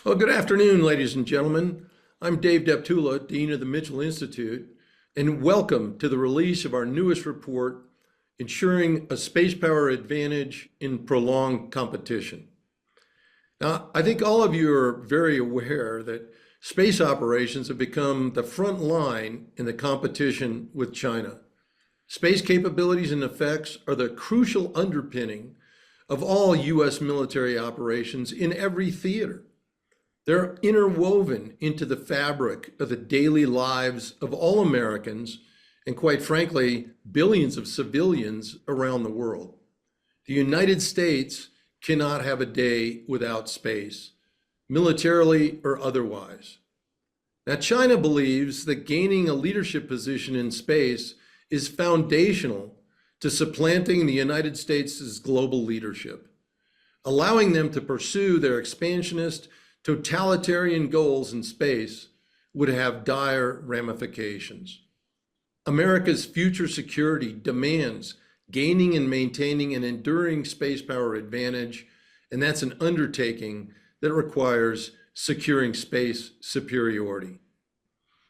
Well, good afternoon, ladies and gentlemen. I'm Dave Deptula, Dean of the Mitchell Institute, and welcome to the release of our newest report, Ensuring a Spacepower Advantage in Prolonged Competition. Now, I think all of you are very aware that space operations have become the front line in the competition with China. Space capabilities and effects are the crucial underpinning of all U.S. military operations in every theater. They're interwoven into the fabric of the daily lives of all Americans and, quite frankly, billions of civilians around the world. The United States cannot have a day without space, militarily or otherwise. Now, China believes that gaining a leadership position in space is foundational to supplanting the United States' global leadership, allowing them to pursue their expansionist totalitarian goals in space would have dire ramifications. America's future security demands gaining and maintaining an enduring space power advantage, and that's an undertaking that requires securing space superiority.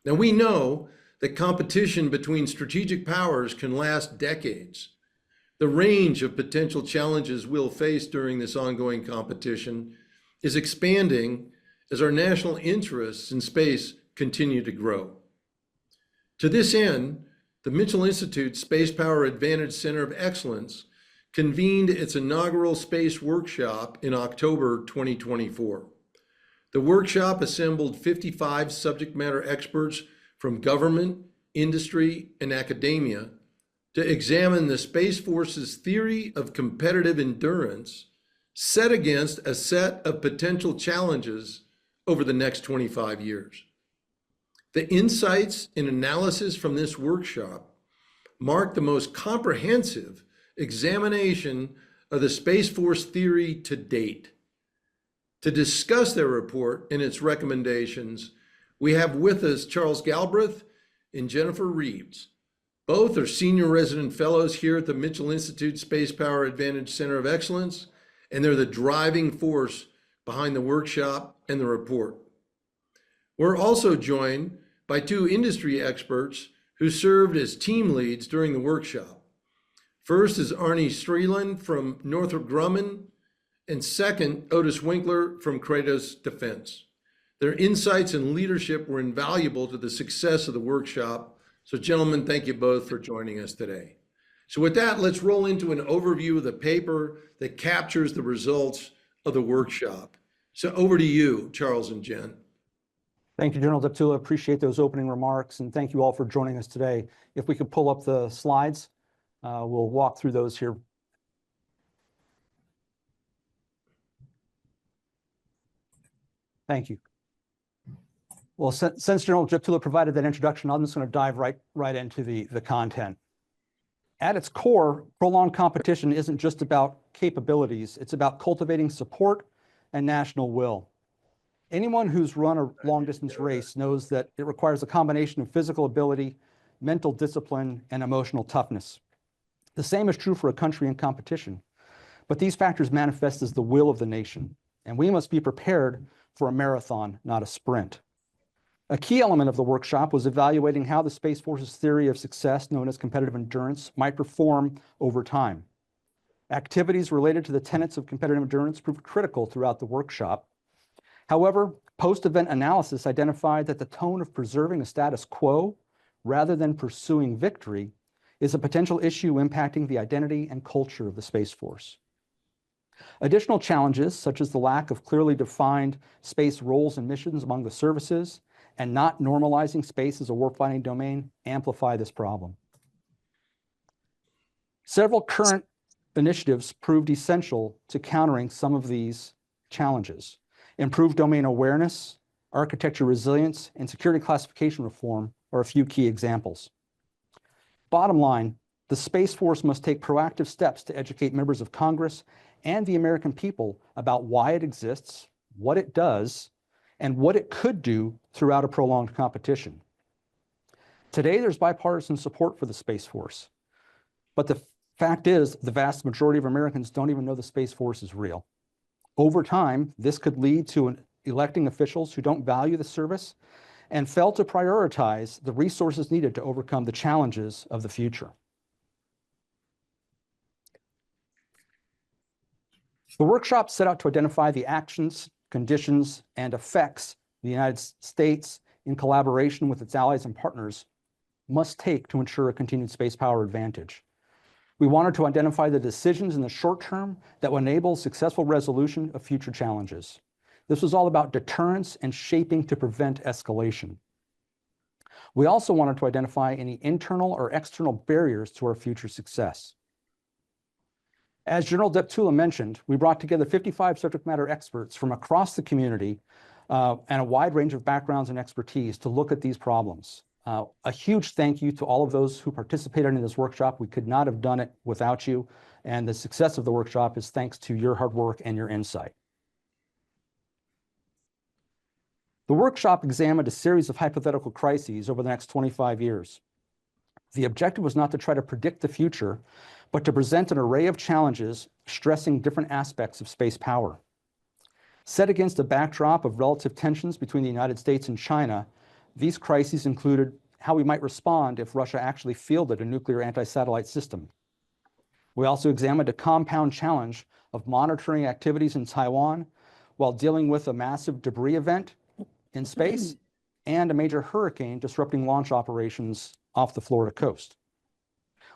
Now, we know that competition between strategic powers can last decades. The range of potential challenges we'll face during this ongoing competition is expanding as our national interests in space continue to grow. To this end, the Mitchell Institute Spacepower Advantage Center of Excellence convened its inaugural space workshop in October 2024. The workshop assembled 55 subject matter experts from government, industry, and academia to examine the Space Force's theory of competitive endurance set against a set of potential challenges over the next 25 years. The insights and analysis from this workshop mark the most comprehensive examination of the Space Force theory to date. To discuss their report and its recommendations, we have with us Charles Galbraith and Jennifer Reeves. Both are senior resident fellows here at the Mitchell Institute Spacepower Advantage Center of Excellence, and they're the driving force behind the workshop and the report. We're also joined by two industry experts who served as team leads during the workshop. First is Arnie Streeland from Northrop Grumman, and second, Otis Winkler from Kratos Defense. Their insights and leadership were invaluable to the success of the workshop. So gentlemen, thank you both for joining us today. So with that, let's roll into an overview of the paper that captures the results of the workshop. So over to you, Charles and Jen. Thank you, General Deptula. Appreciate those opening remarks, and thank you all for joining us today. If we could pull up the slides, we'll walk through those here. Thank you. Well, since General Deptula provided that introduction, I'm just going to dive right into the content. At its core, prolonged competition isn't just about capabilities. It's about cultivating support and national will. Anyone who's run a long-distance race knows that it requires a combination of physical ability, mental discipline, and emotional toughness. The same is true for a country in competition, but these factors manifest as the will of the nation, and we must be prepared for a marathon, not a sprint. A key element of the workshop was evaluating how the Space Force's theory of success, known as competitive endurance, might perform over time. Activities related to the tenets of competitive endurance proved critical throughout the workshop. However, post-event analysis identified that the tone of preserving a status quo rather than pursuing victory is a potential issue impacting the identity and culture of the Space Force. Additional challenges, such as the lack of clearly defined space roles and missions among the services, and not normalizing space as a warfighting domain, amplify this problem. Several current initiatives proved essential to countering some of these challenges. Improved domain awareness, architecture resilience, and security classification reform are a few key examples. Bottom line, the Space Force must take proactive steps to educate members of Congress and the American people about why it exists, what it does, and what it could do throughout a prolonged competition. Today, there's bipartisan support for the Space Force, but the fact is the vast majority of Americans don't even know the Space Force is real. Over time, this could lead to an electing officials who don't value the service and fail to prioritize the resources needed to overcome the challenges of the future. The workshop set out to identify the actions, conditions, and effects the United States, in collaboration with its allies and partners, must take to ensure a continued space power advantage. We wanted to identify the decisions in the short term that will enable successful resolution of future challenges. This was all about deterrence and shaping to prevent escalation. We also wanted to identify any internal or external barriers to our future success. As General Deptula mentioned, we brought together 55 subject matter experts from across the community and a wide range of backgrounds and expertise to look at these problems. A huge thank you to all of those who participated in this workshop. We could not have done it without you, and the success of the workshop is thanks to your hard work and your insight. The workshop examined a series of hypothetical crises over the next 25 years. The objective was not to try to predict the future, but to present an array of challenges stressing different aspects of space power. Set against a backdrop of relative tensions between the United States and China, these crises included how we might respond if Russia actually fielded a nuclear anti-satellite system. We also examined a compound challenge of monitoring activities in Taiwan while dealing with a massive debris event in space and a major hurricane disrupting launch operations off the Florida coast.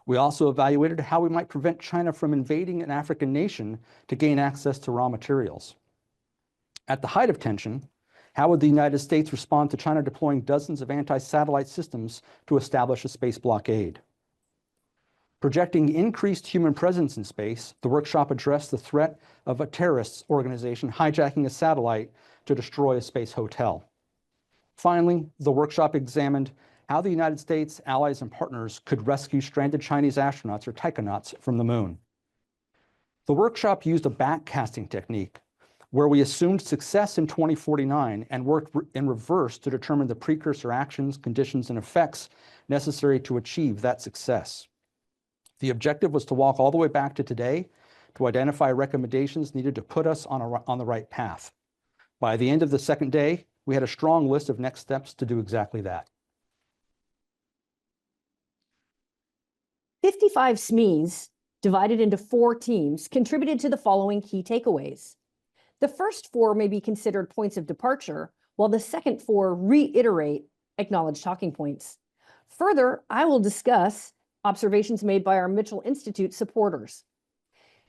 We also evaluated how we might prevent China from invading an African nation to gain access to raw materials. At the height of tension, how would the United States respond to China deploying dozens of anti-satellite systems to establish a space blockade? Projecting increased human presence in space, the workshop addressed the threat of a terrorist organization hijacking a satellite to destroy a space hotel. Finally, the workshop examined how the United States, allies, and partners could rescue stranded Chinese astronauts or taikonauts from the moon. The workshop used a backcasting technique where we assumed success in 2049 and worked in reverse to determine the precursor actions, conditions, and effects necessary to achieve that success. The objective was to walk all the way back to today to identify recommendations needed to put us on the right path. By the end of the second day, we had a strong list of next steps to do exactly that. 55 SMEs, divided into 4 teams, contributed to the following key takeaways. The first 4 may be considered points of departure, while the second 4 reiterate acknowledged talking points. Further, I will discuss observations made by our Mitchell Institute supporters.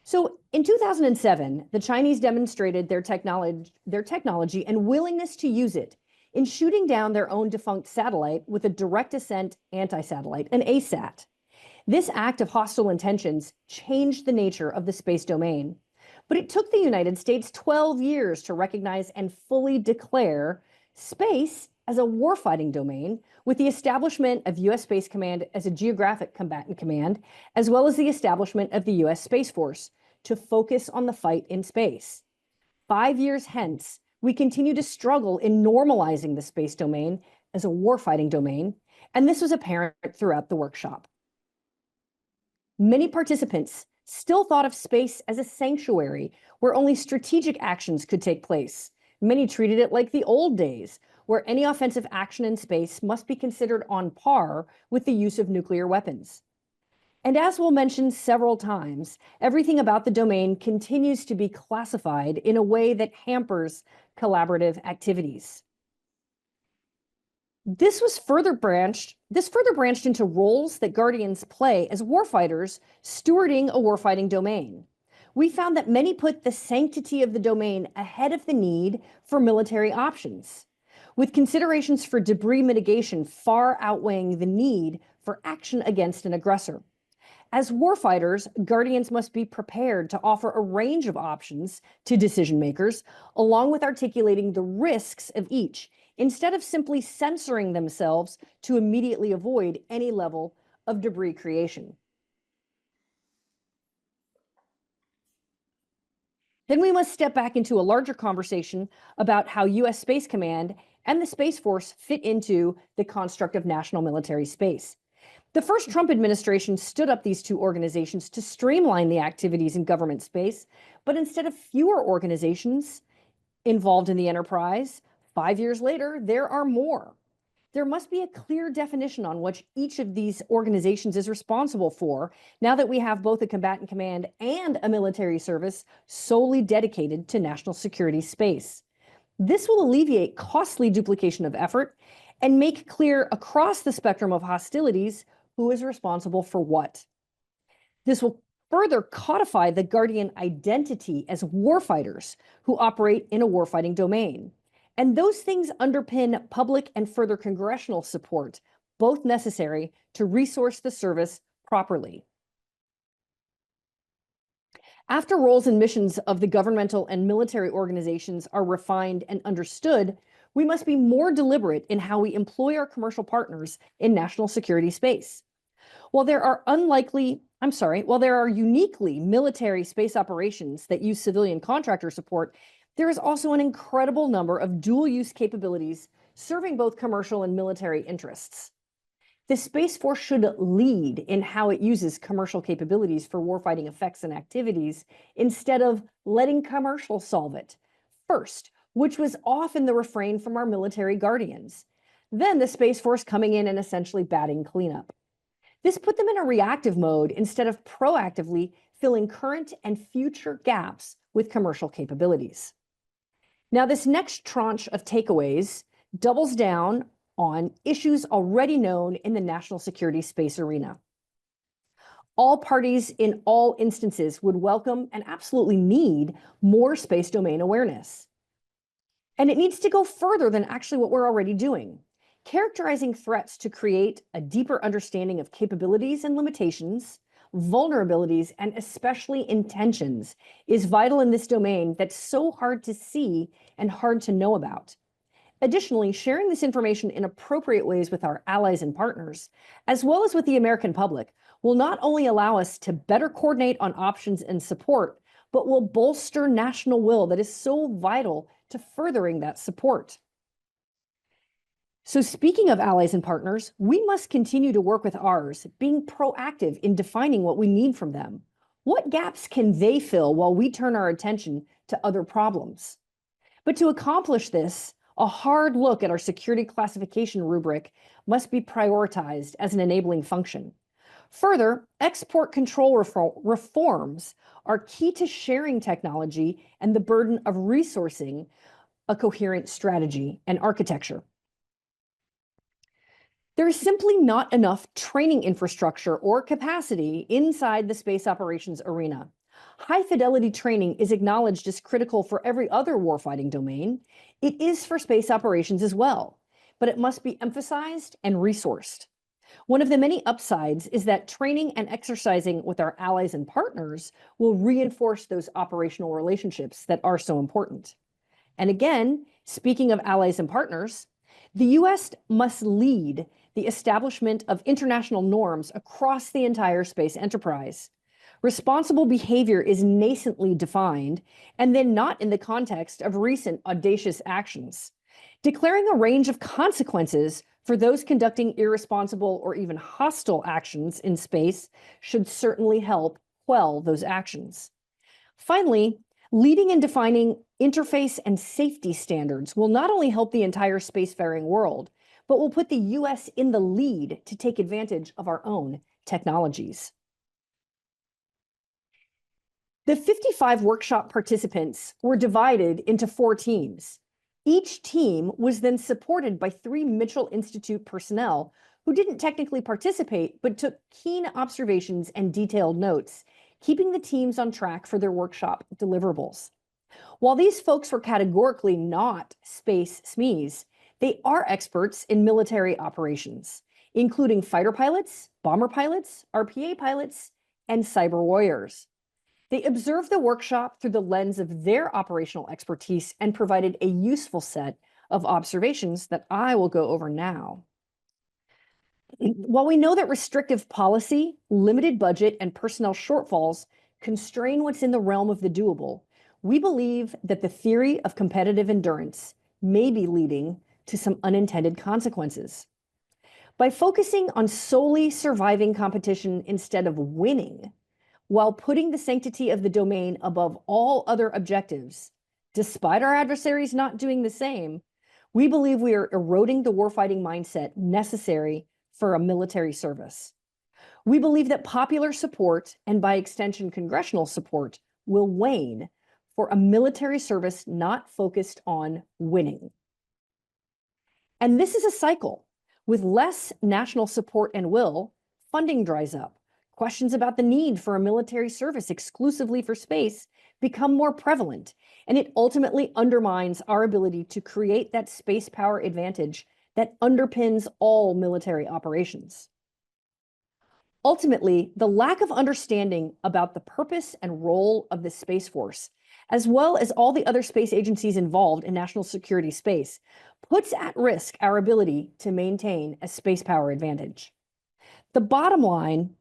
So in 2007, the Chinese demonstrated their technology and willingness to use it in shooting down their own defunct satellite with a direct ascent anti-satellite, an ASAT. This act of hostile intentions changed the nature of the space domain. But it took the United States 12 years to recognize and fully declare space as a warfighting domain, with the establishment of U.S. Space Command as a geographic combatant command, as well as the establishment of the U.S. Space Force to focus on the fight in space. 5 years hence, we continue to struggle in normalizing the space domain as a warfighting domain, and this was apparent throughout the workshop. Many participants still thought of space as a sanctuary where only strategic actions could take place. Many treated it like the old days, where any offensive action in space must be considered on par with the use of nuclear weapons. And as we'll mention several times, everything about the domain continues to be classified in a way that hampers collaborative activities. This further branched into roles that Guardians play as warfighters stewarding a warfighting domain. We found that many put the sanctity of the domain ahead of the need for military options, with considerations for debris mitigation far outweighing the need for action against an aggressor. As warfighters, Guardians must be prepared to offer a range of options to decision makers, along with articulating the risks of each, instead of simply censoring themselves to immediately avoid any level of debris creation. Then we must step back into a larger conversation about how U.S. Space Command and the Space Force fit into the construct of national military space. The first Trump administration stood up these 2 organizations to streamline the activities in government space, but instead of fewer organizations, involved in the enterprise. 5 years later, there are more. There must be a clear definition on what each of these organizations is responsible for now that we have both a combatant command and a military service solely dedicated to national security space. This will alleviate costly duplication of effort and make clear across the spectrum of hostilities who is responsible for what. This will further codify the Guardian identity as warfighters who operate in a warfighting domain. And those things underpin public and further congressional support, both necessary to resource the service properly. After roles and missions of the governmental and military organizations are refined and understood, we must be more deliberate in how we employ our commercial partners in national security space. While there are uniquely military space operations that use civilian contractor support, there is also an incredible number of dual-use capabilities serving both commercial and military interests. The Space Force should lead in how it uses commercial capabilities for warfighting effects and activities instead of letting commercial solve it first, which was often the refrain from our military guardians. Then the Space Force coming in and essentially batting cleanup. This put them in a reactive mode instead of proactively filling current and future gaps with commercial capabilities. Now, this next tranche of takeaways doubles down on issues already known in the national security space arena. All parties in all instances would welcome and absolutely need more space domain awareness. And it needs to go further than actually what we're already doing. Characterizing threats to create a deeper understanding of capabilities and limitations, vulnerabilities, and especially intentions is vital in this domain that's so hard to see and hard to know about. Additionally, sharing this information in appropriate ways with our allies and partners, as well as with the American public, will not only allow us to better coordinate on options and support, but will bolster national will that is so vital to furthering that support. So speaking of allies and partners, we must continue to work with ours, being proactive in defining what we need from them. What gaps can they fill while we turn our attention to other problems? But to accomplish this, a hard look at our security classification rubric must be prioritized as an enabling function. Further, export control reforms are key to sharing technology and the burden of resourcing a coherent strategy and architecture. There is simply not enough training infrastructure or capacity inside the space operations arena. High-fidelity training is acknowledged as critical for every other warfighting domain. It is for space operations as well, but it must be emphasized and resourced. One of the many upsides is that training and exercising with our allies and partners will reinforce those operational relationships that are so important. And again, speaking of allies and partners, the U.S. must lead the establishment of international norms across the entire space enterprise. Responsible behavior is nascently defined and then not in the context of recent audacious actions. Declaring a range of consequences for those conducting irresponsible or even hostile actions in space should certainly help quell those actions. Finally, leading and defining interface and safety standards will not only help the entire spacefaring world, but will put the U.S. in the lead to take advantage of our own technologies. The 55 workshop participants were divided into 4 teams. Each team was then supported by 3 Mitchell Institute personnel who didn't technically participate, but took keen observations and detailed notes, keeping the teams on track for their workshop deliverables. While these folks were categorically not space SMEs, they are experts in military operations, including fighter pilots, bomber pilots, RPA pilots, and cyber warriors. They observed the workshop through the lens of their operational expertise and provided a useful set of observations that I will go over now. While we know that restrictive policy, limited budget, and personnel shortfalls constrain what's in the realm of the doable, we believe that the theory of competitive endurance may be leading to some unintended consequences. By focusing on solely surviving competition instead of winning, while putting the sanctity of the domain above all other objectives, Despite our adversaries not doing the same, we believe we are eroding the warfighting mindset necessary for a military service. We believe that popular support, and by extension, congressional support, will wane for a military service not focused on winning. And this is a cycle. With less national support and will, funding dries up. Questions about the need for a military service exclusively for space become more prevalent, and it ultimately undermines our ability to create that space power advantage that underpins all military operations. Ultimately, the lack of understanding about the purpose and role of the Space Force, as well as all the other space agencies involved in national security space, puts at risk our ability to maintain a space power advantage. The bottom line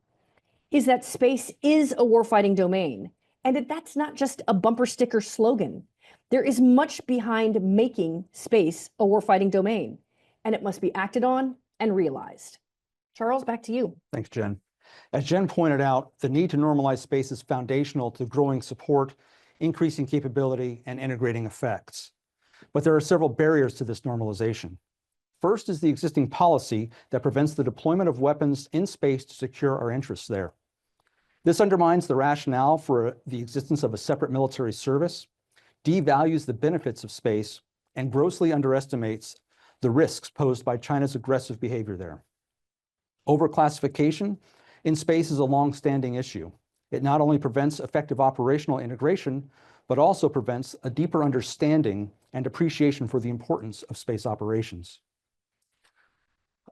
is that space is a warfighting domain, and that's not just a bumper sticker slogan. There is much behind making space a warfighting domain, and it must be acted on and realized. Charles, back to you. Thanks, Jen. As Jen pointed out, the need to normalize space is foundational to growing support, increasing capability, and integrating effects. But there are several barriers to this normalization. First is the existing policy that prevents the deployment of weapons in space to secure our interests there. This undermines the rationale for the existence of a separate military service, devalues the benefits of space, and grossly underestimates the risks posed by China's aggressive behavior there. Overclassification in space is a long-standing issue. It not only prevents effective operational integration, but also prevents a deeper understanding and appreciation for the importance of space operations.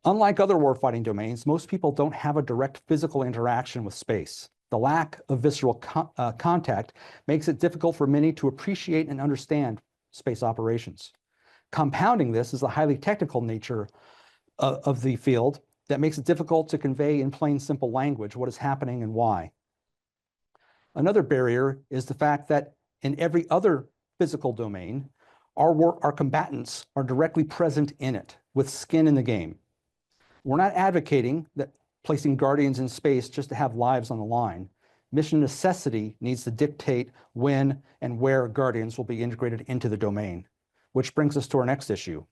Unlike other warfighting domains, most people don't have a direct physical interaction with space. The lack of visceral contact makes it difficult for many to appreciate and understand space operations. Compounding this is the highly technical nature of the field that makes it difficult to convey in plain, simple language what is happening and why. Another barrier is the fact that in every other physical domain, our combatants are directly present in it, with skin in the game. We're not advocating that placing Guardians in space just to have lives on the line. Mission necessity needs to dictate when and where Guardians will be integrated into the domain, which brings us to our next issue.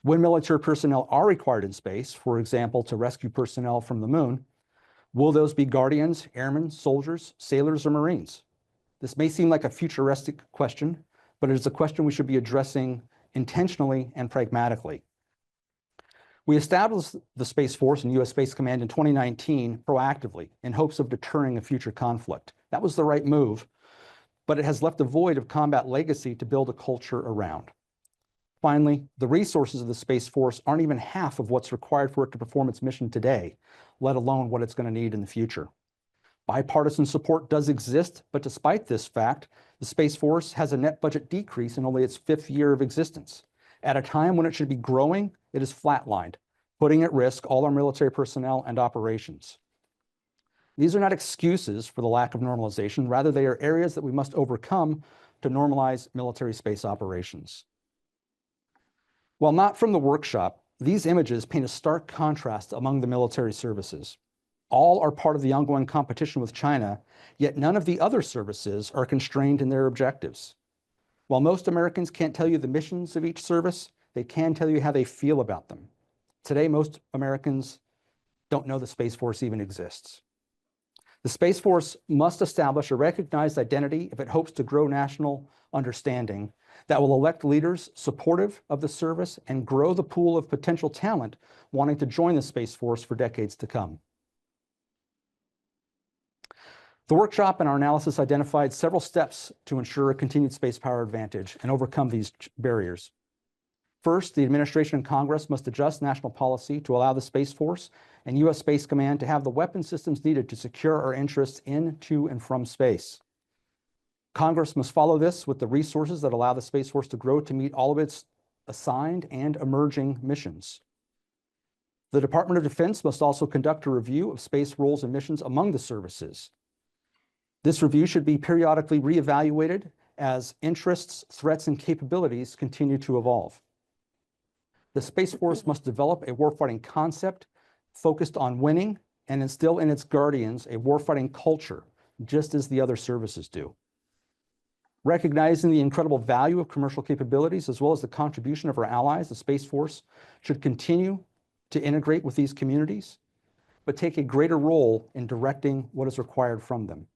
When military personnel are required in space, for example, to rescue personnel from the moon, will those be Guardians, airmen, soldiers, sailors, or Marines? This may seem like a futuristic question, but it is a question we should be addressing intentionally and pragmatically. We established the Space Force and U.S. Space Command in 2019 proactively in hopes of deterring a future conflict. That was the right move, but it has left a void of combat legacy to build a culture around. Finally, the resources of the Space Force aren't even half of what's required for it to perform its mission today, let alone what it's going to need in the future. Bipartisan support does exist, but despite this fact, the Space Force has a net budget decrease in only its 5th year of existence. At a time when it should be growing, it is flatlined, putting at risk all our military personnel and operations. These are not excuses for the lack of normalization. Rather, they are areas that we must overcome to normalize military space operations. While not from the workshop, these images paint a stark contrast among the military services. All are part of the ongoing competition with China, yet none of the other services are constrained in their objectives. While most Americans can't tell you the missions of each service, they can tell you how they feel about them. Today, most Americans don't know the Space Force even exists. The Space Force must establish a recognized identity if it hopes to grow national understanding that will elect leaders supportive of the service and grow the pool of potential talent wanting to join the Space Force for decades to come. The workshop and our analysis identified several steps to ensure a continued space power advantage and overcome these barriers. First, the administration and Congress must adjust national policy to allow the Space Force and U.S. Space Command to have the weapon systems needed to secure our interests in, to, and from space. Congress must follow this with the resources that allow the Space Force to grow to meet all of its assigned and emerging missions. The Department of Defense must also conduct a review of space roles and missions among the services. This review should be periodically reevaluated as interests, threats, and capabilities continue to evolve. The Space Force must develop a warfighting concept focused on winning and instill in its Guardians a warfighting culture, just as the other services do. Recognizing the incredible value of commercial capabilities as well as the contribution of our allies, the Space Force should continue to integrate with these communities, but take a greater role in directing what is required from them.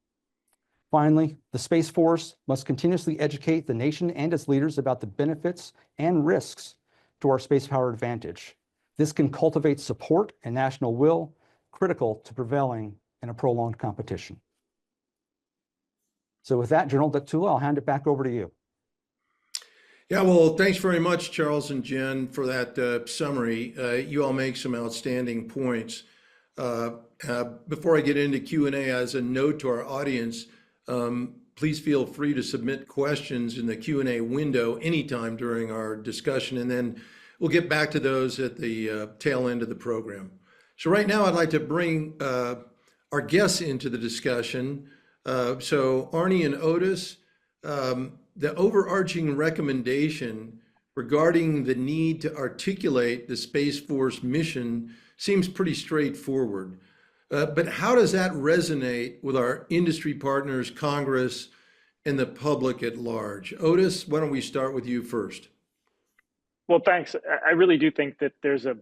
Finally, the Space Force must continuously educate the nation and its leaders about the benefits and risks to our space power advantage. This can cultivate support and national will, critical to prevailing in a prolonged competition. So with that, General Deptula, I'll hand it back over to you. Yeah, well, thanks very much, Charles and Jen, for that summary. You all make some outstanding points. Before I get into Q&A, as a note to our audience, please feel free to submit questions in the Q&A window anytime during our discussion, and then we'll get back to those at the tail end of the program. So right now, I'd like to bring our guests into the discussion. So Arnie and Otis, the overarching recommendation regarding the need to articulate the Space Force mission seems pretty straightforward. But how does that resonate with our industry partners, Congress, and the public at large? Otis, why don't we start with you first? Well, thanks. I really do think that there's a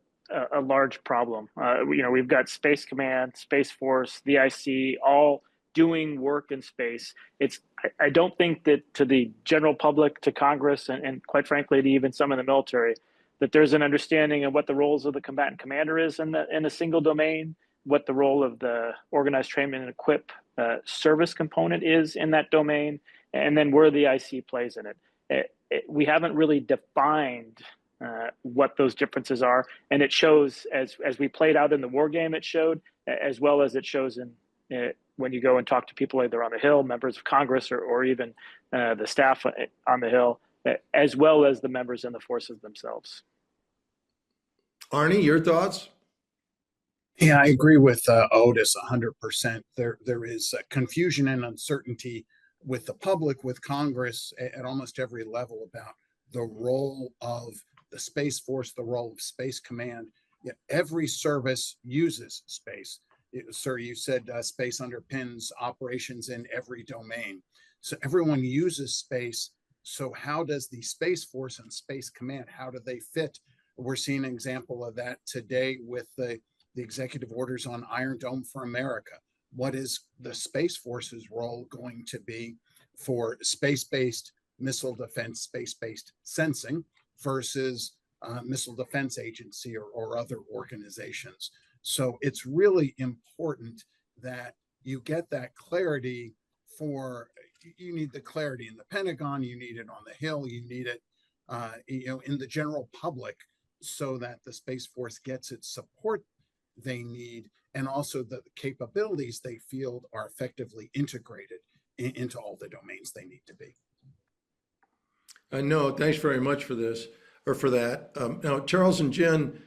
large problem. We've got Space Command, Space Force, the IC, all doing work in space. I don't think that to the general public, to Congress, and quite frankly, to even some in the military, that there's an understanding of what the roles of the combatant commander is in a single domain, what the role of the organized training and equip service component is in that domain, and then where the IC plays in it. We haven't really defined what those differences are, and it shows as we played out in the war game. It showed, as well as it shows in when you go and talk to people either on the Hill, members of Congress, or even the staff on the Hill, as well as the members in the forces themselves. Arnie, your thoughts? Yeah, I agree with Otis 100%. There is confusion and uncertainty with the public, with Congress at almost every level about the role of the Space Force, the role of Space Command. Yet every service uses space. Sir, you said space underpins operations in every domain. So everyone uses space. So how does the Space Force and Space Command, how do they fit? We're seeing an example of that today with the executive orders on Iron Dome for America. What is the Space Force's role going to be for space-based missile defense, space-based sensing versus Missile Defense Agency or other organizations? So it's really important that you get that clarity. You need the clarity in the Pentagon, you need it on the Hill, you need it in the general public, so that the Space Force gets its support they need, and also the capabilities they field are effectively integrated into all the domains they need to be. No, thanks very much for this, or for that. Now, Charles and Jen,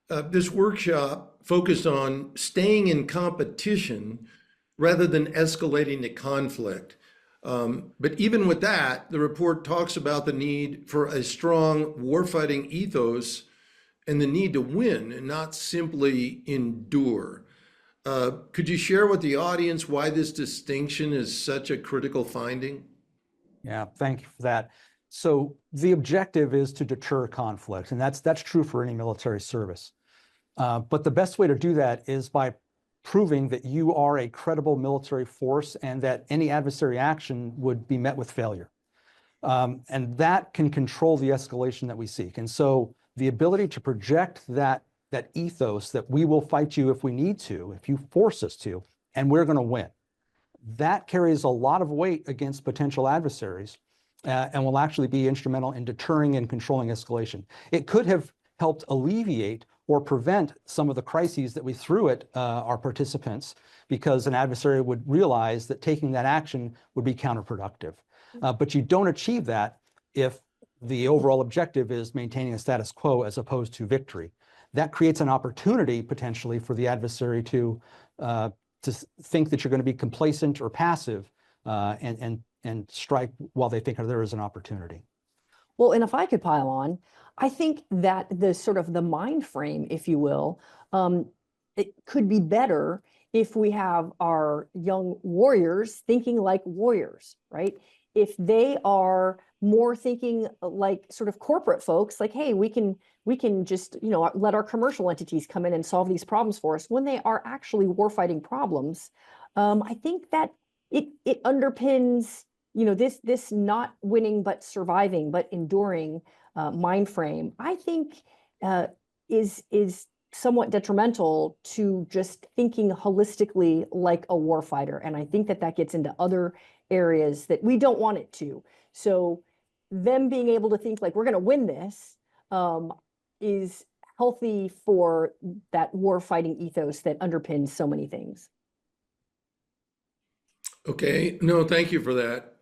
this workshop focused on staying in competition rather than escalating the conflict. But even with that, the report talks about the need for a strong warfighting ethos and the need to win and not simply endure. Could you share with the audience why this distinction is such a critical finding? Yeah, thank you for that. So the objective is to deter conflict, and that's true for any military service. But the best way to do that is by proving that you are a credible military force and that any adversary action would be met with failure. And that can control the escalation that we seek. And so the ability to project that ethos that we will fight you if we need to, if you force us to, and we're going to win, that carries a lot of weight against potential adversaries and will actually be instrumental in deterring and controlling escalation. It could have helped alleviate or prevent some of the crises that we threw at our participants, because an adversary would realize that taking that action would be counterproductive. But you don't achieve that if the overall objective is maintaining a status quo as opposed to victory. That creates an opportunity potentially for the adversary to think that you're going to be complacent or passive and strike while they think there is an opportunity. Well, and if I could pile on, I think that the sort of the mind frame, if you will, it could be better if we have our young warriors thinking like warriors, right? if they are more thinking like sort of corporate folks, like, hey, we can just, you know, let our commercial entities come in and solve these problems for us when they are actually warfighting problems. I think that it underpins, you know, this not winning but surviving but enduring mind frame. I think is somewhat detrimental to just thinking holistically like a warfighter, and I think that gets into other areas that we don't want it to. So them being able to think like we're going to win this is healthy for that warfighting ethos that underpins so many things. Okay, no, thank you for that.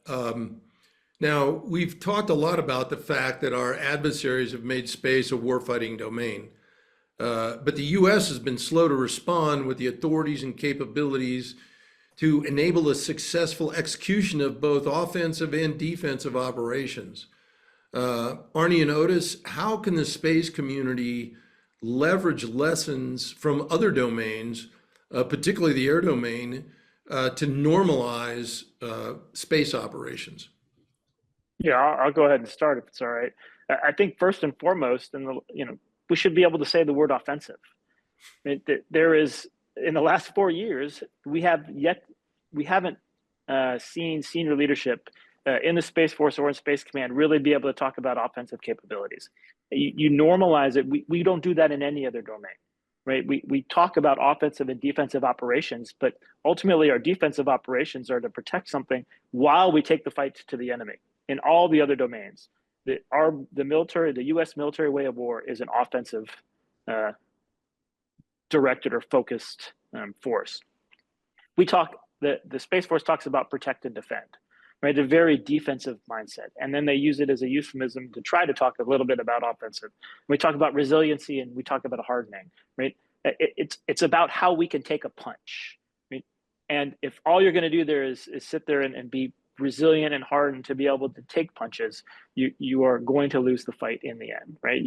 Now, we've talked a lot about the fact that our adversaries have made space a warfighting domain. But the US has been slow to respond with the authorities and capabilities to enable a successful execution of both offensive and defensive operations. Arnie and Otis, how can the space community leverage lessons from other domains, particularly the air domain, to normalize space operations? Yeah, I'll go ahead and start if it's all right. I think first and foremost, we should be able to say the word offensive. There is, in the last 4 years, we haven't seen senior leadership in the Space Force or in Space Command really be able to talk about offensive capabilities. You normalize it. We don't do that in any other domain, right? We talk about offensive and defensive operations, but ultimately our defensive operations are to protect something while we take the fight to the enemy. In all the other domains, the U.S. military way of war is an offensive directed or focused force. The Space Force talks about protect and defend, right? A very defensive mindset. And then they use it as a euphemism to try to talk a little bit about offensive. We talk about resiliency and we talk about hardening, right? It's about how we can take a punch, right? And if all you're going to do there is sit there and be resilient and hardened to be able to take punches, you are going to lose the fight in the end, right?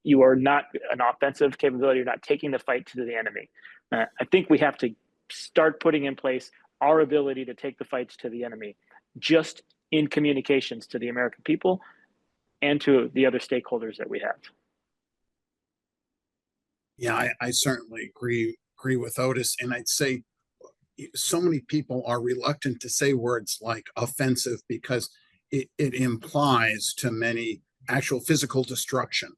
You are not an offensive capability. You're not taking the fight to the enemy. I think we have to start putting in place our ability to take the fights to the enemy, just in communications to the American people and to the other stakeholders that we have. Yeah, I certainly agree with Otis, and I'd say so many people are reluctant to say words like offensive because it implies to many actual physical destruction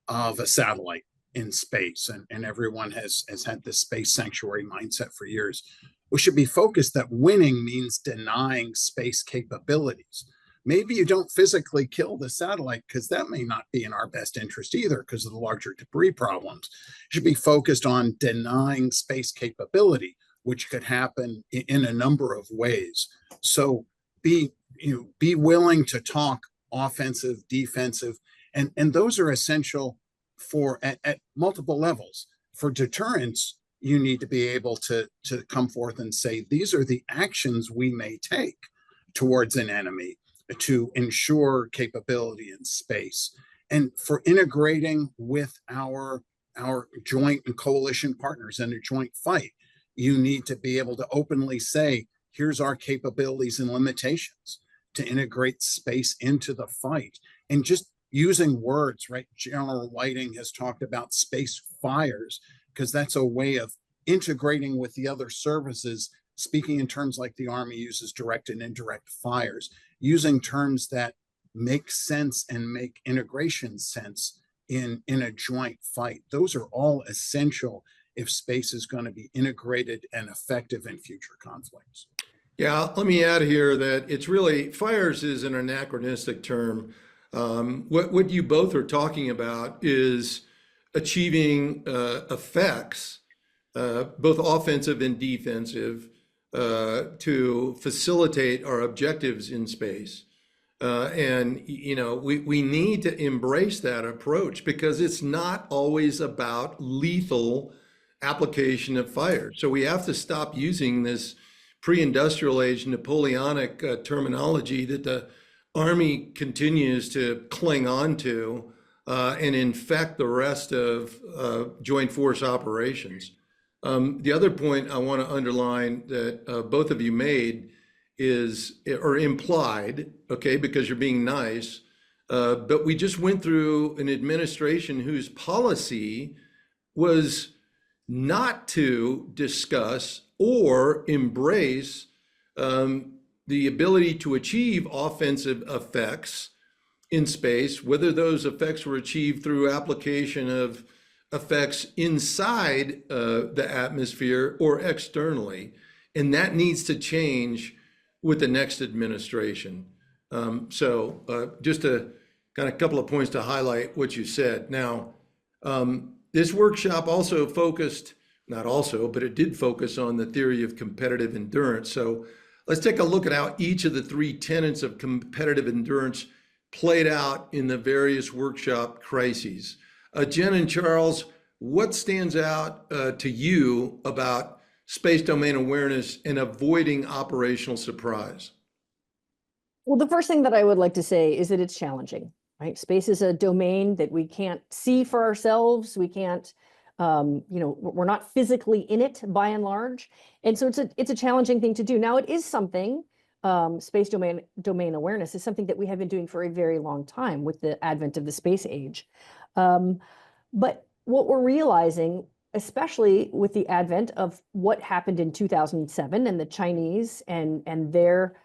of a satellite in space. And everyone has had this space sanctuary mindset for years. We should be focused that winning means denying space capabilities. Maybe you don't physically kill the satellite because that may not be in our best interest either because of the larger debris problems. You should be focused on denying space capability, which could happen in a number of ways. So be willing to talk offensive, defensive, and those are essential for at multiple levels. For deterrence, you need to be able to come forth and say, these are the actions we may take towards an enemy to ensure capability in space. And for integrating with our joint and coalition partners in a joint fight, you need to be able to openly say, here's our capabilities and limitations to integrate space into the fight. And just using words, right? General Whiting has talked about space fires, because that's a way of integrating with the other services, speaking in terms like the Army uses direct and indirect fires, using terms that make sense and make integration sense in a joint fight. Those are all essential if space is going to be integrated and effective in future conflicts. Yeah, let me add here that it's really, fires is an anachronistic term. What you both are talking about is achieving effects, both offensive and defensive, to facilitate our objectives in space. And we need to embrace that approach because it's not always about lethal application of fire. So we have to stop using this pre-industrial age Napoleonic terminology that the Army continues to cling on to and infect the rest of joint force operations. The other point I want to underline that both of you made is, or implied, okay, because you're being nice, but we just went through an administration whose policy was not to discuss or embrace the ability to achieve offensive effects in space, whether those effects were achieved through application of effects inside the atmosphere or externally. And that needs to change with the next administration. Just a kind of couple of points to highlight what you said. Now, this workshop also focused, not also, but it did focus on the theory of competitive endurance. So let's take a look at how each of the three tenets of competitive endurance played out in the various workshop crises. Jen and Charles, what stands out to you about space domain awareness and avoiding operational surprise? Well, the first thing that I would like to say is that it's challenging, right? Space is a domain that we can't see for ourselves. We can't, we're not physically in it by and large. And so it's a challenging thing to do. Now, it is something, space domain awareness is something that we have been doing for a very long time with the advent of the space age. But what we're realizing, especially with the advent of what happened in 2007 and the Chinese and their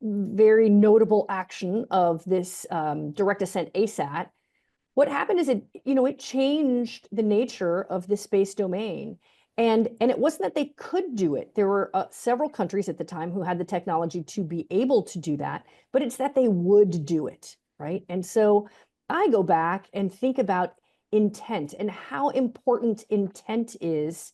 very notable action of this direct ascent ASAT, what happened is it changed the nature of the space domain. And it wasn't that they could do it. There were several countries at the time who had the technology to be able to do that, but it's that they would do it, right? And so I go back and think about intent and how important intent is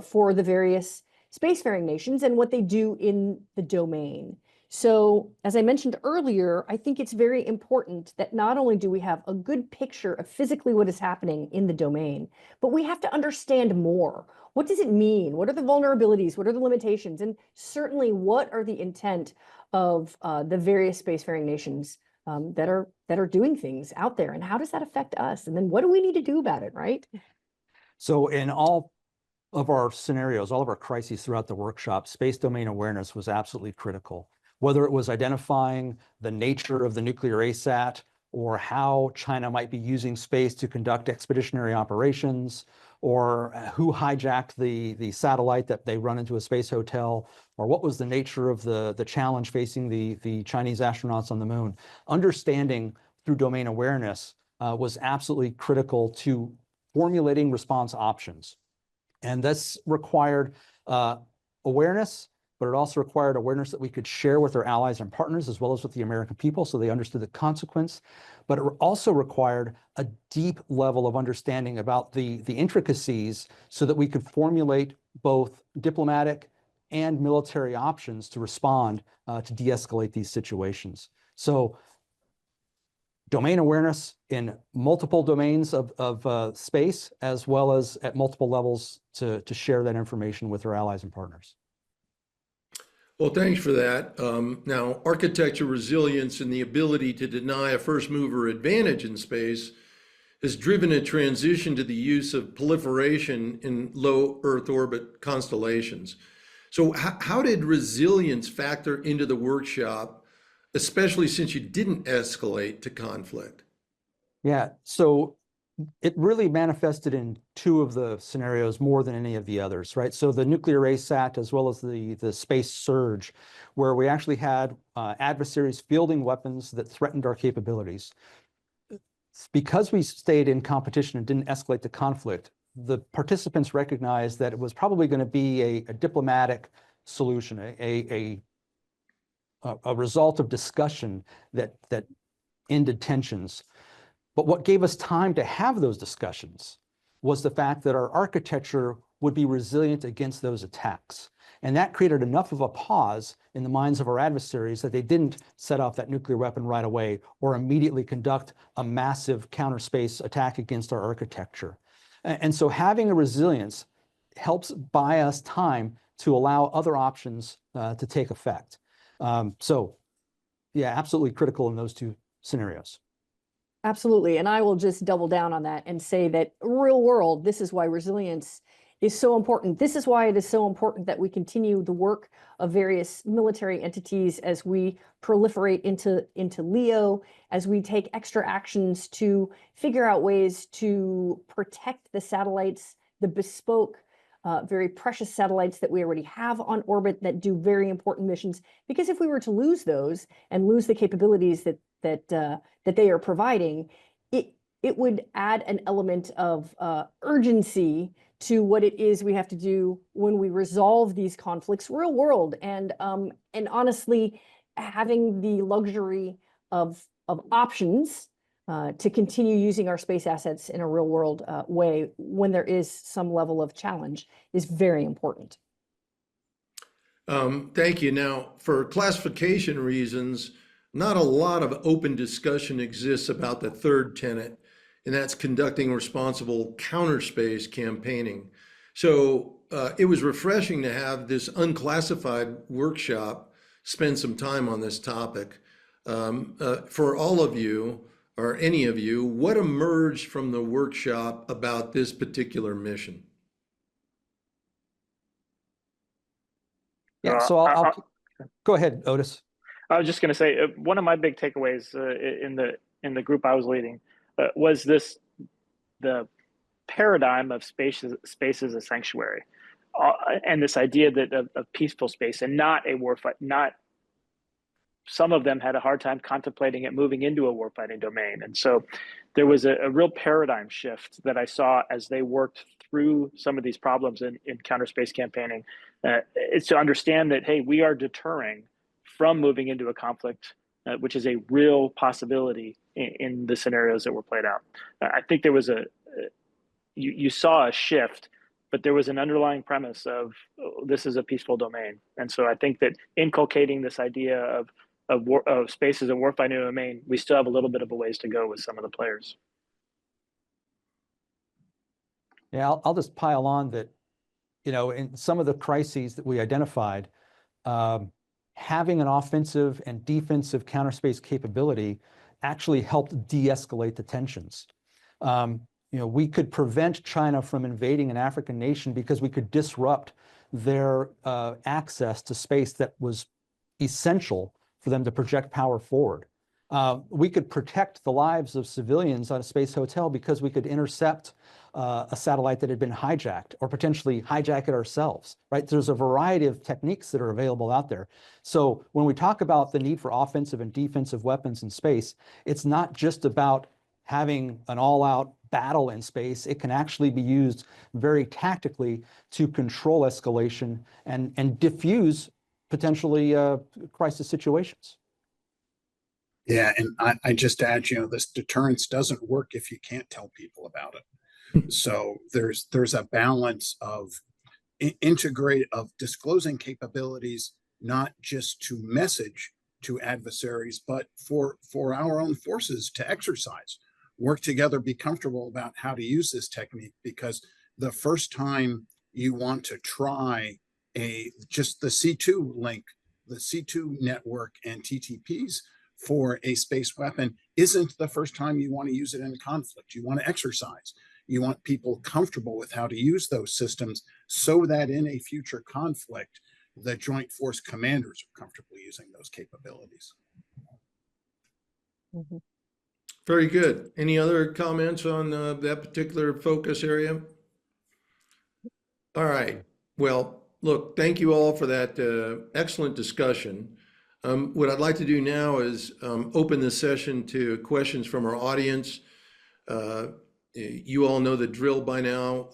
for the various spacefaring nations and what they do in the domain. So, as I mentioned earlier, I think it's very important that not only do we have a good picture of physically what is happening in the domain, but we have to understand more. What does it mean? What are the vulnerabilities? What are the limitations? And certainly, what are the intent of the various spacefaring nations that are doing things out there? And how does that affect us? And then what do we need to do about it, right? So in all of our scenarios, all of our crises throughout the workshop, space domain awareness was absolutely critical. Whether it was identifying the nature of the nuclear ASAT or how China might be using space to conduct expeditionary operations, or who hijacked the satellite that they run into a space hotel, or what was the nature of the challenge facing the Chinese astronauts on the moon. Understanding through domain awareness was absolutely critical to formulating response options. And this required awareness, but it also required awareness that we could share with our allies and partners, as well as with the American people, so they understood the consequence. But it also required a deep level of understanding about the intricacies so that we could formulate both diplomatic and military options to respond to de-escalate these situations. So domain awareness in multiple domains of space, as well as at multiple levels to share that information with our allies and partners. Well, thanks for that. Now, architecture resilience and the ability to deny a first mover advantage in space has driven a transition to the use of proliferation in low Earth orbit constellations. So how did resilience factor into the workshop, especially since you didn't escalate to conflict? Yeah, so it really manifested in two of the scenarios more than any of the others, right? So the nuclear ASAT, as well as the space surge, where we actually had adversaries fielding weapons that threatened our capabilities. Because we stayed in competition and didn't escalate the conflict, the participants recognized that it was probably going to be a diplomatic solution, a result of discussion that ended tensions. But what gave us time to have those discussions was the fact that our architecture would be resilient against those attacks. And that created enough of a pause in the minds of our adversaries that they didn't set off that nuclear weapon right away or immediately conduct a massive counterspace attack against our architecture. And so having a resilience helps buy us time to allow other options to take effect. So yeah, absolutely critical in those two scenarios. Absolutely. And I will just double down on that and say that real world, this is why resilience is so important. This is why it is so important that we continue the work of various military entities as we proliferate into LEO, as we take extra actions to figure out ways to protect the satellites, the bespoke, very precious satellites that we already have on orbit that do very important missions. Because if we were to lose those and lose the capabilities that they are providing, it would add an element of urgency to what it is we have to do when we resolve these conflicts real world. And honestly, having the luxury of options to continue using our space assets in a real world way when there is some level of challenge is very important. Thank you. Now, for classification reasons, not a lot of open discussion exists about the third tenet, and that's conducting responsible counterspace campaigning. So it was refreshing to have this unclassified workshop spend some time on this topic. For all of you, or any of you, what emerged from the workshop about this particular mission? Yeah, so I'll go ahead, Otis. I was just going to say one of my big takeaways in the group I was leading was the paradigm of space as a sanctuary, and this idea that of peaceful space and not a warfight. Not some of them had a hard time contemplating it moving into a warfighting domain, and so there was a real paradigm shift that I saw as they worked through some of these problems in counterspace campaigning. It's to understand that, hey, we are deterring from moving into a conflict, which is a real possibility in the scenarios that were played out. I think there was you saw a shift, but there was an underlying premise of this is a peaceful domain. And so I think that inculcating this idea of space as a warfighting domain, we still have a little bit of a ways to go with some of the players. Yeah, I'll just pile on that, in some of the crises that we identified, having an offensive and defensive counterspace capability actually helped de-escalate the tensions. We could prevent China from invading an African nation because we could disrupt their access to space that was essential for them to project power forward. We could protect the lives of civilians on a space hotel because we could intercept a satellite that had been hijacked or potentially hijack it ourselves, right? There's a variety of techniques that are available out there. So when we talk about the need for offensive and defensive weapons in space, it's not just about having an all-out battle in space. It can actually be used very tactically to control escalation and diffuse potentially crisis situations. Yeah, and I just add, this deterrence doesn't work if you can't tell people about it. So there's a balance of disclosing capabilities, not just to message to adversaries, but for our own forces to exercise, work together, be comfortable about how to use this technique. Because the first time you want to try just the C2 link, the C2 network and TTPs for a space weapon isn't the first time you want to use it in conflict. You want to exercise. You want people comfortable with how to use those systems so that in a future conflict, the joint force commanders are comfortable using those capabilities. Mm-hmm. Very good. Any other comments on that particular focus area? All right. Well, look, thank you all for that excellent discussion. What I'd like to do now is open this session to questions from our audience. You all know the drill by now.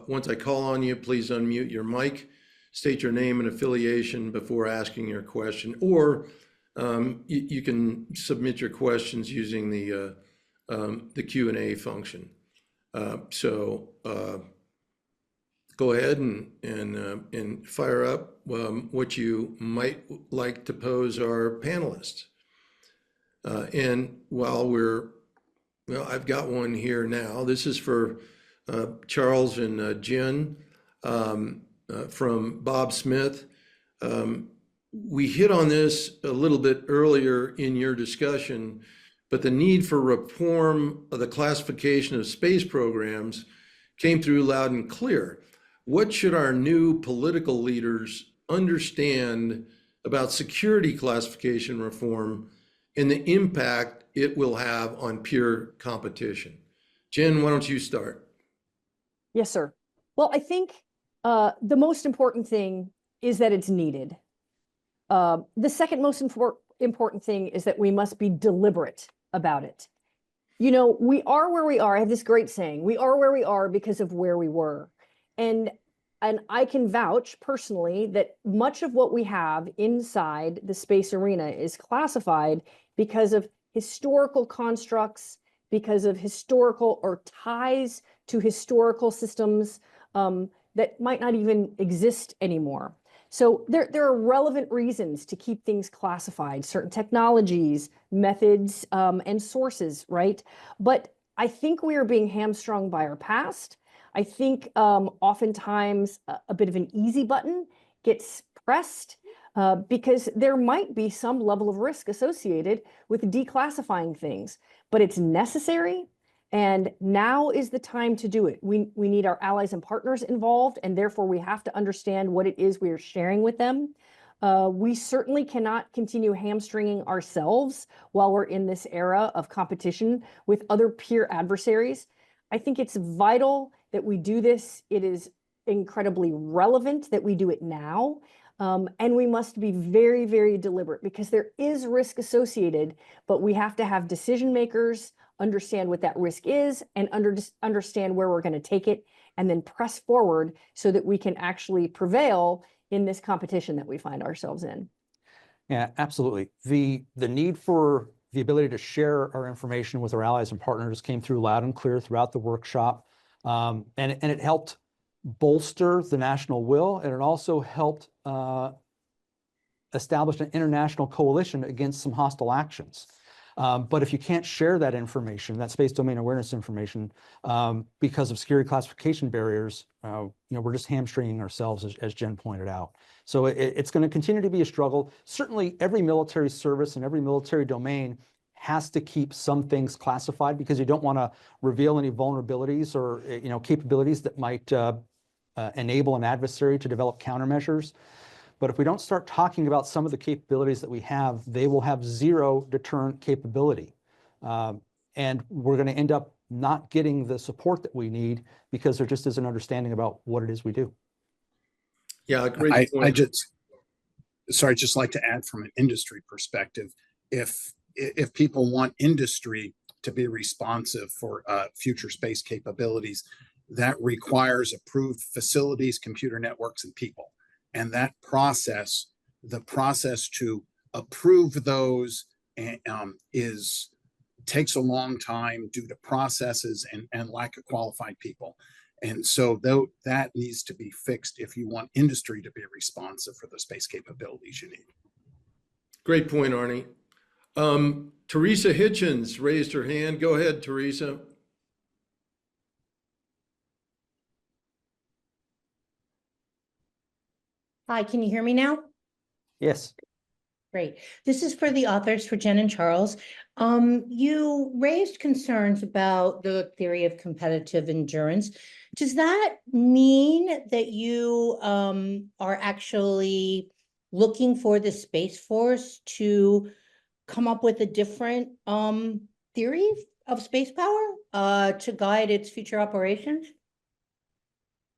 Once I call on you, please unmute your mic, state your name and affiliation before asking your question, or you can submit your questions using the Q&A function. So go ahead and fire up what you might like to pose our panelists. And while I've got one here now. This is for Charles and Jen from Bob Smith. We hit on this a little bit earlier in your discussion, but the need for reform of the classification of space programs came through loud and clear. what should our new political leaders understand about security classification reform and the impact it will have on peer competition? Jen, why don't you start? Yes, sir. Well, I think the most important thing is that it's needed. The second most important thing is that we must be deliberate about it. You know, we are where we are. I have this great saying, we are where we are because of where we were. And I can vouch personally that much of what we have inside the space arena is classified because of historical constructs, because of historical or ties to historical systems that might not even exist anymore. So there are relevant reasons to keep things classified, certain technologies, methods, and sources, right? But I think we are being hamstrung by our past. I think oftentimes a bit of an easy button gets pressed because there might be some level of risk associated with declassifying things, but it's necessary. And now is the time to do it. We need our allies and partners involved, and therefore we have to understand what it is we are sharing with them. We certainly cannot continue hamstringing ourselves while we're in this era of competition with other peer adversaries. I think it's vital that we do this. It is incredibly relevant that we do it now. And we must be very, very deliberate because there is risk associated, but we have to have decision makers understand what that risk is and understand where we're going to take it and then press forward so that we can actually prevail in this competition that we find ourselves in. Yeah, absolutely. The need for the ability to share our information with our allies and partners came through loud and clear throughout the workshop. And it helped bolster the national will, and it also helped establish an international coalition against some hostile actions. But if you can't share that information, that space domain awareness information, because of security classification barriers, we're just hamstringing ourselves, as Jen pointed out. So it's going to continue to be a struggle. Certainly, every military service and every military domain has to keep some things classified because you don't want to reveal any vulnerabilities or capabilities that might enable an adversary to develop countermeasures. But if we don't start talking about some of the capabilities that we have, they will have zero deterrent capability. And we're going to end up not getting the support that we need because there just isn't understanding about what it is we do. Yeah, great point. I'd just like to add from an industry perspective, if people want industry to be responsive for future space capabilities, that requires approved facilities, computer networks, and people. And that process, the process to approve those takes a long time due to processes and lack of qualified people. And so that needs to be fixed if you want industry to be responsive for the space capabilities you need. Great point, Arnie. Teresa Hitchens raised her hand. Go ahead, Teresa. Hi, can you hear me now? Yes. Great. This is for the authors, for Jen and Charles. You raised concerns about the theory of competitive endurance. Does that mean that you are actually looking for the Space Force to come up with a different theory of space power to guide its future operations?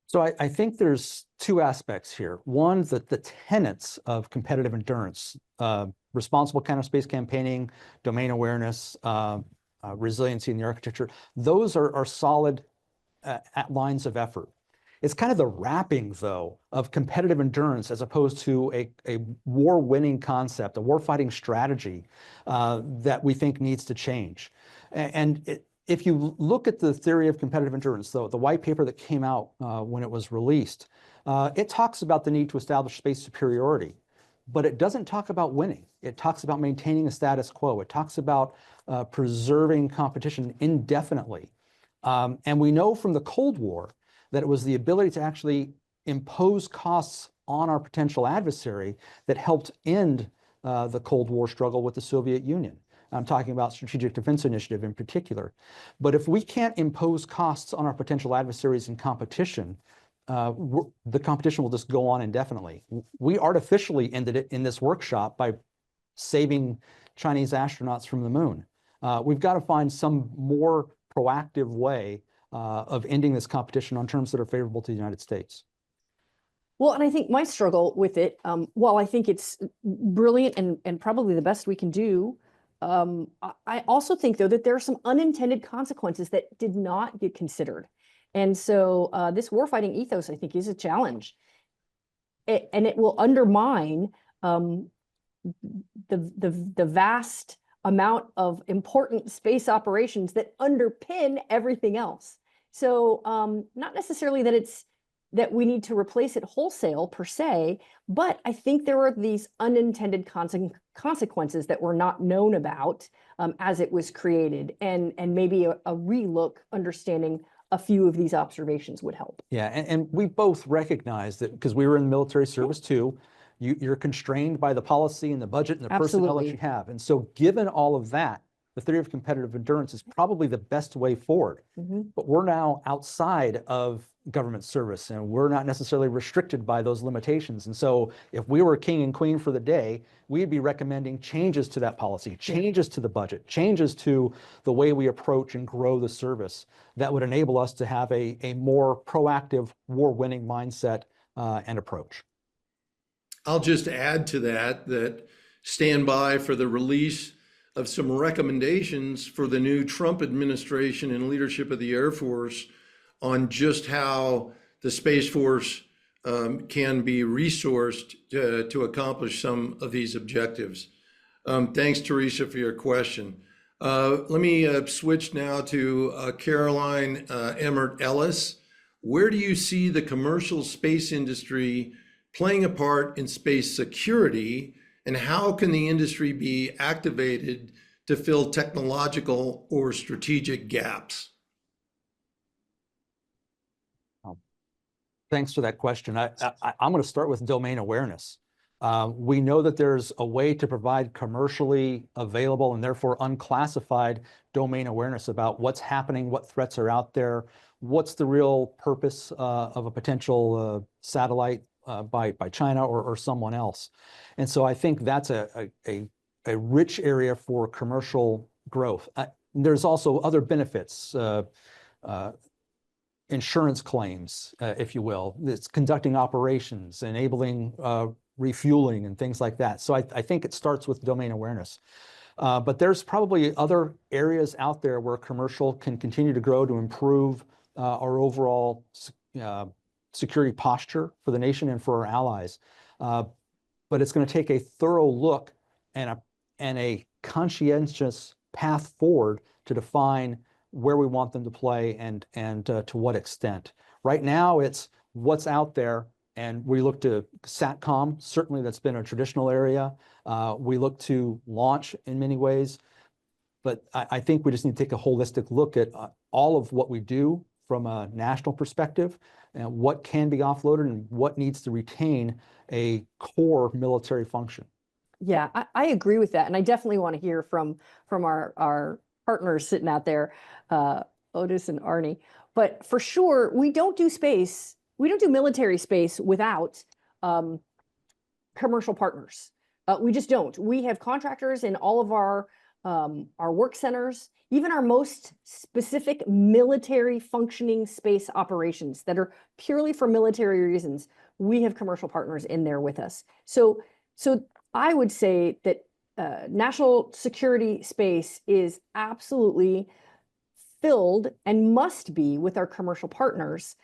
So I think there's two aspects here. One, that the tenets of competitive endurance, responsible counterspace campaigning, domain awareness, resiliency in the architecture, those are solid lines of effort. It's kind of the wrapping, though, of competitive endurance as opposed to a war-winning concept, a war-fighting strategy that we think needs to change. If you look at the theory of competitive endurance, though, the white paper that came out when it was released, it talks about the need to establish space superiority, but it doesn't talk about winning. It talks about maintaining a status quo. It talks about preserving competition indefinitely. And we know from the Cold War that it was the ability to actually impose costs on our potential adversary that helped end the Cold War struggle with the Soviet Union. I'm talking about Strategic Defense Initiative in particular. But if we can't impose costs on our potential adversaries in competition, the competition will just go on indefinitely. We artificially ended it in this workshop by saving Chinese astronauts from the moon. We've got to find some more proactive way of ending this competition on terms that are favorable to the United States. Well, and I think my struggle with it, while I think it's brilliant and probably the best we can do, I also think, though, that there are some unintended consequences that did not get considered. And so this warfighting ethos, I think, is a challenge. And it will undermine the vast amount of important space operations that underpin everything else. So not necessarily that we need to replace it wholesale per se, but I think there were these unintended consequences that were not known about as it was created, and maybe a relook understanding a few of these observations would help. Yeah, and we both recognize that because we were in the military service too, you're constrained by the policy and the budget and the personnel that you have. And so given all of that, the theory of competitive endurance is probably the best way forward. But we're now outside of government service and we're not necessarily restricted by those limitations. And so if we were king and queen for the day, we'd be recommending changes to that policy, changes to the budget, changes to the way we approach and grow the service that would enable us to have a more proactive war-winning mindset and approach. I'll just add to that stand by for the release of some recommendations for the new Trump administration and leadership of the Air Force on just how the Space Force can be resourced to accomplish some of these objectives. Thanks, Teresa, for your question. Let me switch now to Caroline Emmert Ellis. Where do you see the commercial space industry playing a part in space security, and how can the industry be activated to fill technological or strategic gaps? Thanks for that question. I'm going to start with domain awareness. We know that there's a way to provide commercially available and therefore unclassified domain awareness about what's happening, what threats are out there, what's the real purpose of a potential satellite by China or someone else. And so I think that's a rich area for commercial growth. There's also other benefits, insurance claims, if you will. It's conducting operations, enabling refueling and things like that. So I think it starts with domain awareness. But there's probably other areas out there where commercial can continue to grow to improve our overall security posture for the nation and for our allies. But it's going to take a thorough look and a conscientious path forward to define where we want them to play and to what extent. Right now, it's what's out there, and we look to SATCOM. Certainly, that's been a traditional area. We look to launch in many ways, but I think we just need to take a holistic look at all of what we do from a national perspective, and what can be offloaded and what needs to retain a core military function. Yeah, I agree with that. And I definitely want to hear from our partners sitting out there, Otis and Arnie. But for sure, we don't do military space without commercial partners. We just don't. We have contractors in all of our work centers, even our most specific military functioning space operations that are purely for military reasons. We have commercial partners in there with us. So I would say that national security space is absolutely filled and must be with our commercial partners.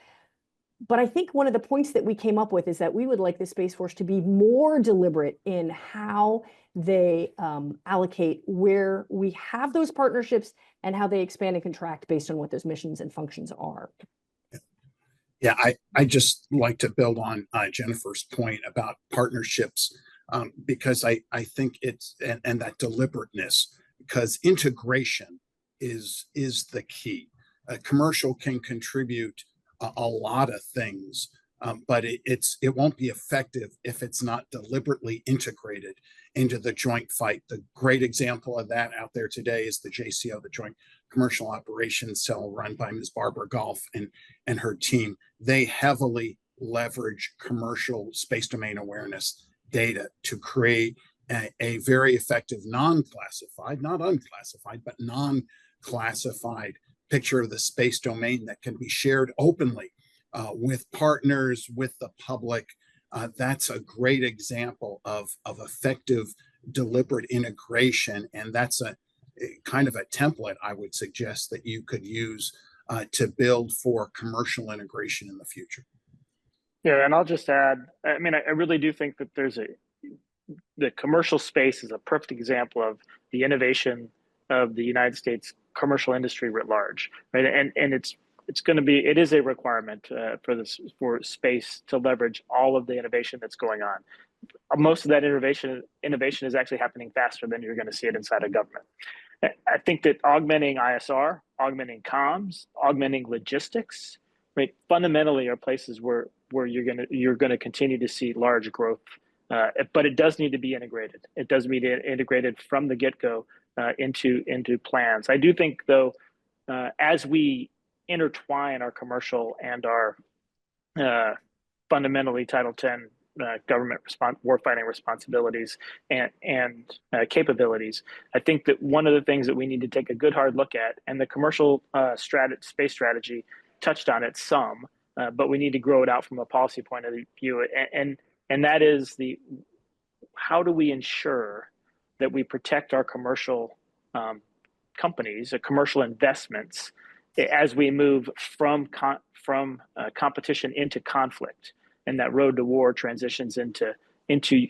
But I think one of the points that we came up with is that we would like the Space Force to be more deliberate in how they allocate where we have those partnerships and how they expand and contract based on what those missions and functions are. Yeah, I just like to build on Jennifer's point about partnerships, because I think it's, and that deliberateness, because integration is the key. Commercial can contribute a lot of things, but it won't be effective if it's not deliberately integrated into the joint fight. The great example of that out there today is the JCO, the Joint commercial operations cell run by Ms. Barbara Golf and her team. They heavily leverage commercial space domain awareness data to create a very effective non-classified, not unclassified, but non-classified picture of the space domain that can be shared openly with partners, with the public. That's a great example of effective, deliberate integration, and that's a kind of a template I would suggest that you could use to build for commercial integration in the future. Yeah, and I'll just add, I mean, I really do think that the commercial space is a perfect example of the innovation of the United States commercial industry writ large, right? And it is a requirement for space to leverage all of the innovation that's going on. Most of that innovation is actually happening faster than you're going to see it inside of government. I think that augmenting ISR, augmenting comms, augmenting logistics, right, fundamentally are places where you're gonna continue to see large growth. But it does need to be integrated. It does need to be integrated from the get-go into plans. I do think, though, as we intertwine our commercial and our fundamentally Title X government warfighting responsibilities and capabilities, I think that one of the things that we need to take a good hard look at, and the commercial space strategy touched on it some, but we need to grow it out from a policy point of view, and that is how do we ensure that we protect our commercial companies, commercial investments, as we move from competition into conflict, and that road to war transitions into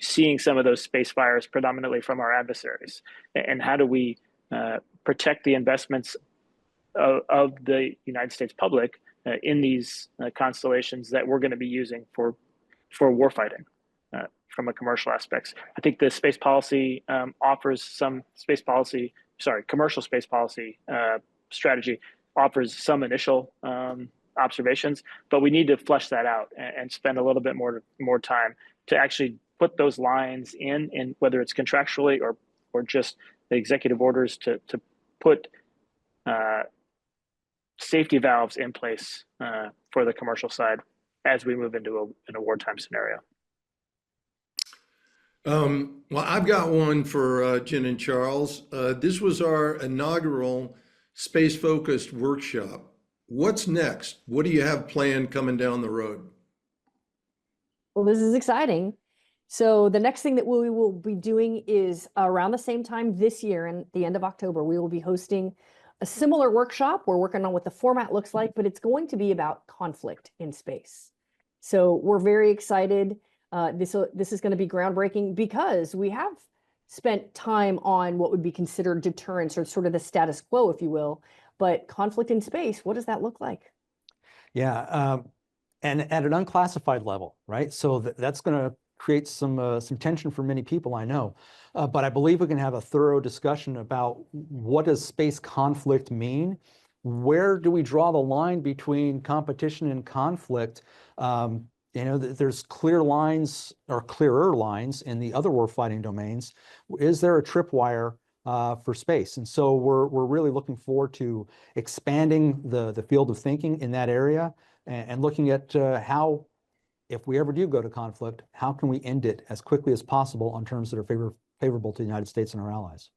seeing some of those space fires predominantly from our adversaries, and how do we protect the investments of the United States public in these constellations that we're going to be using for warfighting from a commercial aspects. I think the space policy offers some commercial space policy strategy offers some initial observations, but we need to flesh that out and spend a little bit more time to actually put those lines in whether it's contractually or just the executive orders to put safety valves in place for the commercial side as we move into a wartime scenario. Well, I've got one for Jen and Charles. This was our inaugural space-focused workshop. What's next? What do you have planned coming down the road? Well, this is exciting. So the next thing that we will be doing is around the same time this year, and the end of October, we will be hosting a similar workshop. We're working on what the format looks like, but it's going to be about conflict in space. So we're very excited. This is going to be groundbreaking because we have spent time on what would be considered deterrence, or sort of the status quo, if you will. But conflict in space, what does that look like? Yeah, and at an unclassified level, right? So that's going to create some tension for many people, I know. But I believe we can have a thorough discussion about what does space conflict mean? Where do we draw the line between competition and conflict? There's clear lines, or clearer lines, in the other warfighting domains. Is there a tripwire for space? And so we're really looking forward to expanding the field of thinking in that area, and looking at how, if we ever do go to conflict, how can we end it as quickly as possible on terms that are favorable to the United States and our allies.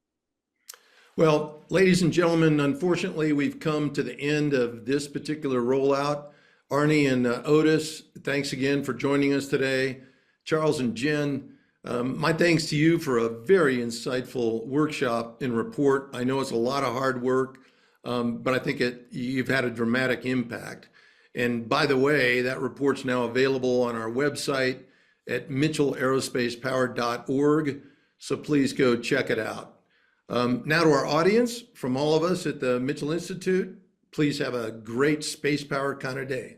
Well, ladies and gentlemen, unfortunately, we've come to the end of this particular rollout. Arnie and Otis, thanks again for joining us today. Charles and Jen, my thanks to you for a very insightful workshop and report. I know it's a lot of hard work, but I think you've had a dramatic impact. And by the way, that report's now available on our website at mitchellaerospacepower.org. So please go check it out. Now to our audience, from all of us at the Mitchell Institute, please have a great space power kind of day.